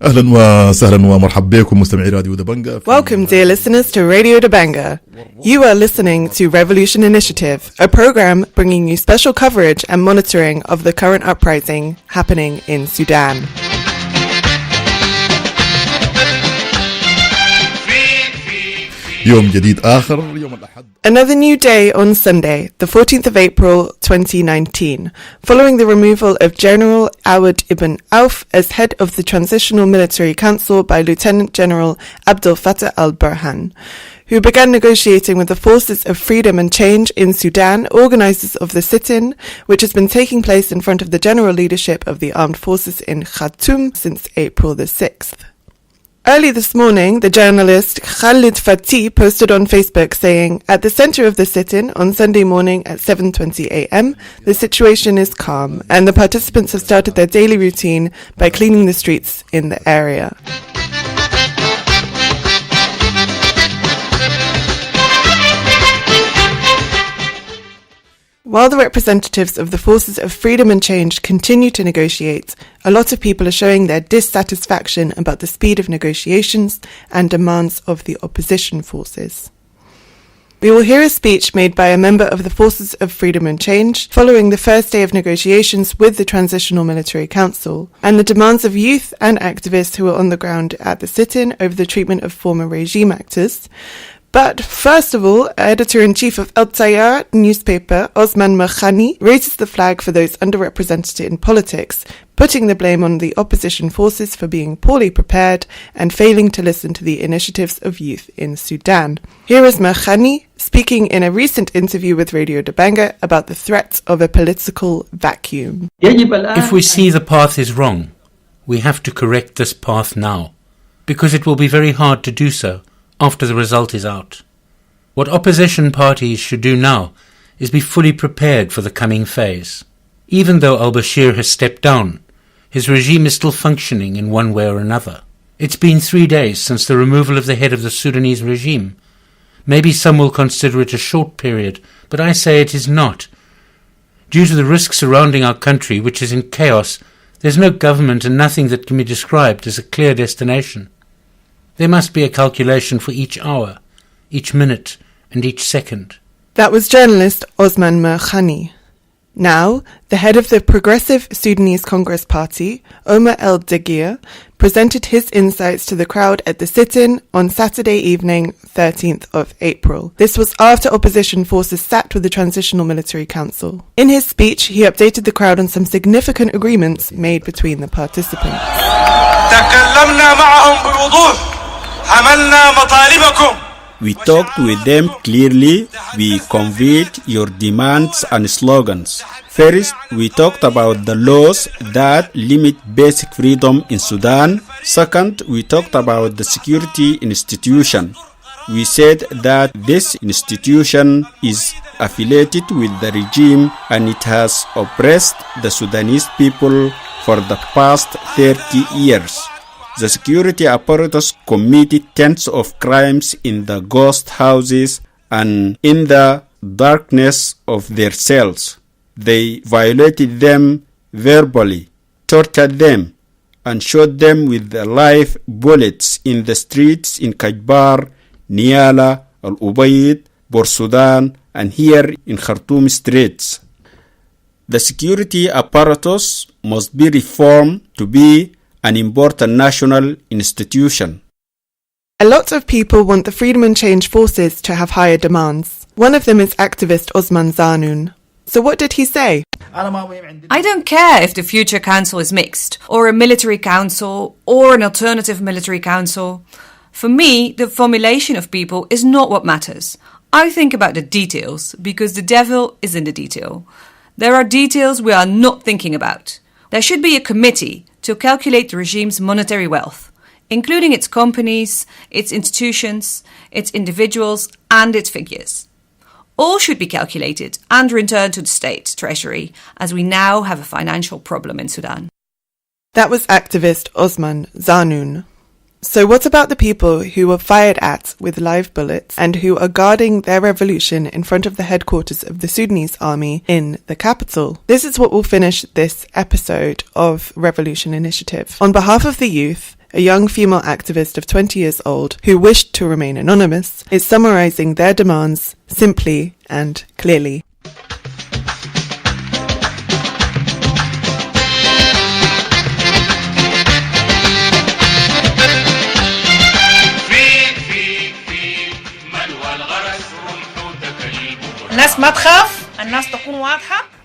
أهلا وسهلا ومرحبا بكم مستمعي راديو دبنجا. Welcome, dear listeners, to Radio Dabanga. You are listening to Revolution Initiative, a program bringing you special coverage and monitoring of the current uprising happening in Sudan. يوم جديد آخر يوم الأحد. Another new day on Sunday, the 14th of April 2019, following the removal of General Awad ibn Auf as head of the Transitional Military Council by Lieutenant General Abdel Fattah al-Burhan, who began negotiating with the Forces of Freedom and Change in Sudan, organisers of the sit-in, which has been taking place in front of the general leadership of the armed forces in Khartoum since April the 6th. Early this morning, the journalist Khalid Fatih posted on Facebook saying, "At the centre of the sit-in on Sunday morning at 7:20 a.m, the situation is calm and the participants have started their daily routine by cleaning the streets in the area." While the representatives of the Forces of Freedom and Change continue to negotiate, a lot of people are showing their dissatisfaction about the speed of negotiations and demands of the opposition forces. We will hear a speech made by a member of the Forces of Freedom and Change following the first day of negotiations with the Transitional Military Council, and the demands of youth and activists who were on the ground at the sit-in over the treatment of former regime actors. But first of all, Editor-in-Chief of El Tayar newspaper, Osman Merkhani, raises the flag for those underrepresented in politics, putting the blame on the opposition forces for being poorly prepared and failing to listen to the initiatives of youth in Sudan. Here is Merkhani speaking in a recent interview with Radio Dabanga about the threat of a political vacuum. If we see the path is wrong, we have to correct this path now, because it will be very hard to do so after the result is out. What opposition parties should do now is be fully prepared for the coming phase. Even though Al Bashir has stepped down, his regime is still functioning in one way or another. It's been 3 days since the removal of the head of the Sudanese regime. Maybe some will consider it a short period, but I say it is not. Due to the risks surrounding our country, which is in chaos, there's no government and nothing that can be described as a clear destination. There must be a calculation for each hour, each minute, and each second. That was journalist Osman Merkhani. Now, the head of the Progressive Sudanese Congress Party, Omar Al Bashir, presented his insights to the crowd at the sit-in on Saturday evening, 13th of April. This was after opposition forces sat with the Transitional Military Council. In his speech, he updated the crowd on some significant agreements made between the participants. We talked with them clearly. We conveyed your demands and slogans. First, we talked about the laws that limit basic freedom in Sudan. Second, we talked about the security institution. We said that this institution is affiliated with the regime and it has oppressed the Sudanese people for the past 30 years. The security apparatus committed tens of crimes in the ghost houses and in the darkness of their cells. They violated them verbally, tortured them, and shot them with live bullets in the streets in Kajbar, Niala, Al-Ubaid, Bor Sudan, and here in Khartoum streets. The security apparatus must be reformed to be an important national institution. A lot of people want the Freedom and Change forces to have higher demands. One of them is activist Osman Zanoun. So what did he say? I don't care if the future council is mixed, or a military council, or an alternative military council. For me, the formulation of people is not what matters. I think about the details, because the devil is in the detail. There are details we are not thinking about. There should be a committee to calculate the regime's monetary wealth, including its companies, its institutions, its individuals, and its figures. All should be calculated and returned to the state treasury, as we now have a financial problem in Sudan. That was activist Osman Zanoun. So what about the people who were fired at with live bullets and who are guarding their revolution in front of the headquarters of the Sudanese army in the capital? This is what will finish this episode of Revolution Initiative. On behalf of the youth, a young female activist of 20 years old who wished to remain anonymous, is summarising their demands simply and clearly.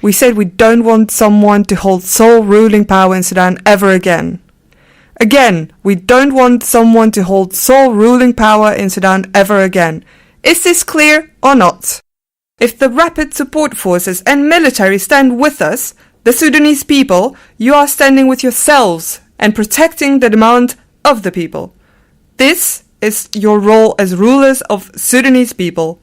We said we don't want someone to hold sole ruling power in Sudan ever again. Again, we don't want someone to hold sole ruling power in Sudan ever again. Is this clear or not? If the rapid support forces and military stand with us, the Sudanese people, you are standing with yourselves and protecting the demand of the people. This is your role as rulers of Sudanese people.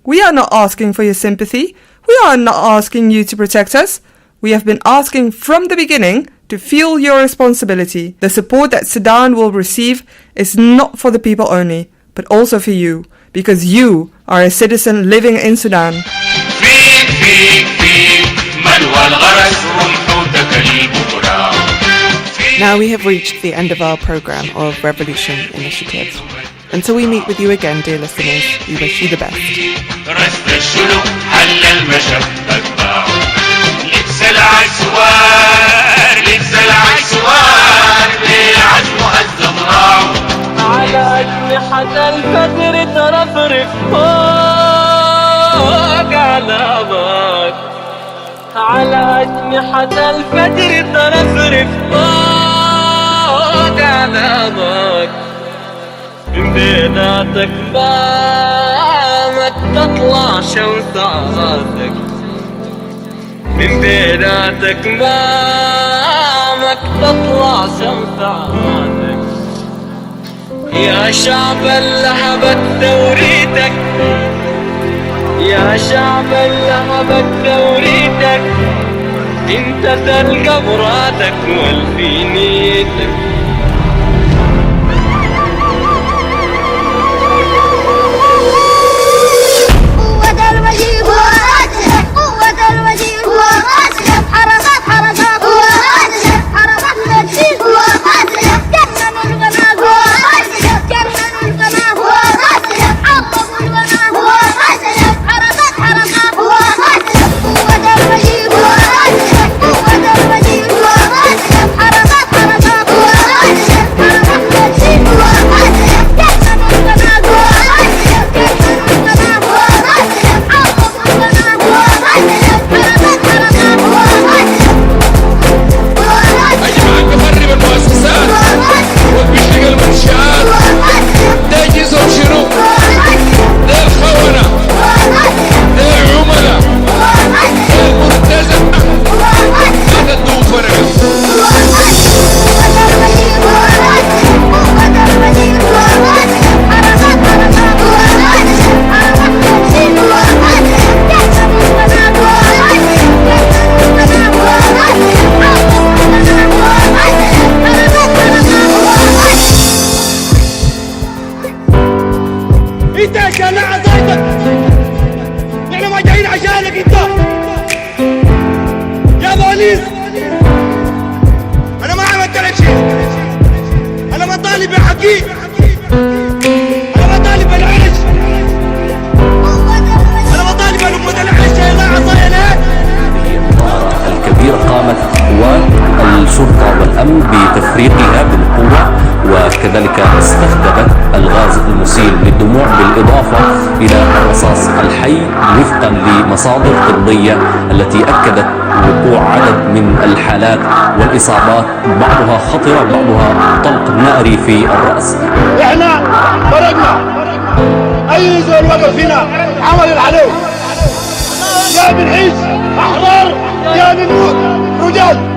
We are not asking for your sympathy. We are not asking you to protect us. We have been asking from the beginning to feel your responsibility. The support that Sudan will receive is not for the people only, but also for you, because you are a citizen living in Sudan. Now we have reached the end of our programme of Revolution Initiative. Until we meet with you again, dear listeners, we wish you the best. على أجنحة الفجر ترفرف فوق علامك على أجنحة الفجر ترفرف فوق علامك من بيناتك بامك تطلع شمس عراسك من بيناتك بامك تطلع شمس عراسك يا شعب لهبت ثوريتك يا شعب لهبت ثوريتك انت تلقى براتك والفينيتك قوة الوجيه هو راسك قوة الوجيه هو راسك حركات حركات هو راسك حركات الوجيه هو راسك جنن الغناء هو راسك جنن الغناء هو راسك عظم الغناء هو راسك حركات حركات هو راسك قوة الوجيه هو راسك قوة الوجيه هو راسك حركات حركات هو راسك حركات الوجيه هو راسك جنن الغناء هو راسك جنن الغناء هو راسك عظم الغناء هو راسك حركات حركات هو راسك أجمع المخرب المؤسسات وبيشتغل المنشآت ده جزء شنو؟ ده الخونة ده العملاء ده المرتزقة هذا الدوم فرق انت يا شناعة زيتك نحن ما جايين عشانك انت يا بوليس انا ما عملت لك شيء انا ما طالب بحقي انا ما طالب بالعيش انا ما طالب بلقمة العيش يا لا عصايا ليه الكبيرة قامت قوات الشرطة والأمن بتفريقها بالقوة وكذلك استخدمت الغاز المسيل للدموع بالإضافة إلى الرصاص الحي وفقا لمصادر طبية التي أكدت وقوع عدد من الحالات والإصابات بعضها خطرة بعضها طلق ناري في الرأس. احنا فرقنا اي زول وقف هنا عمل العلو يا بنعيش احرار يا بنموت رجال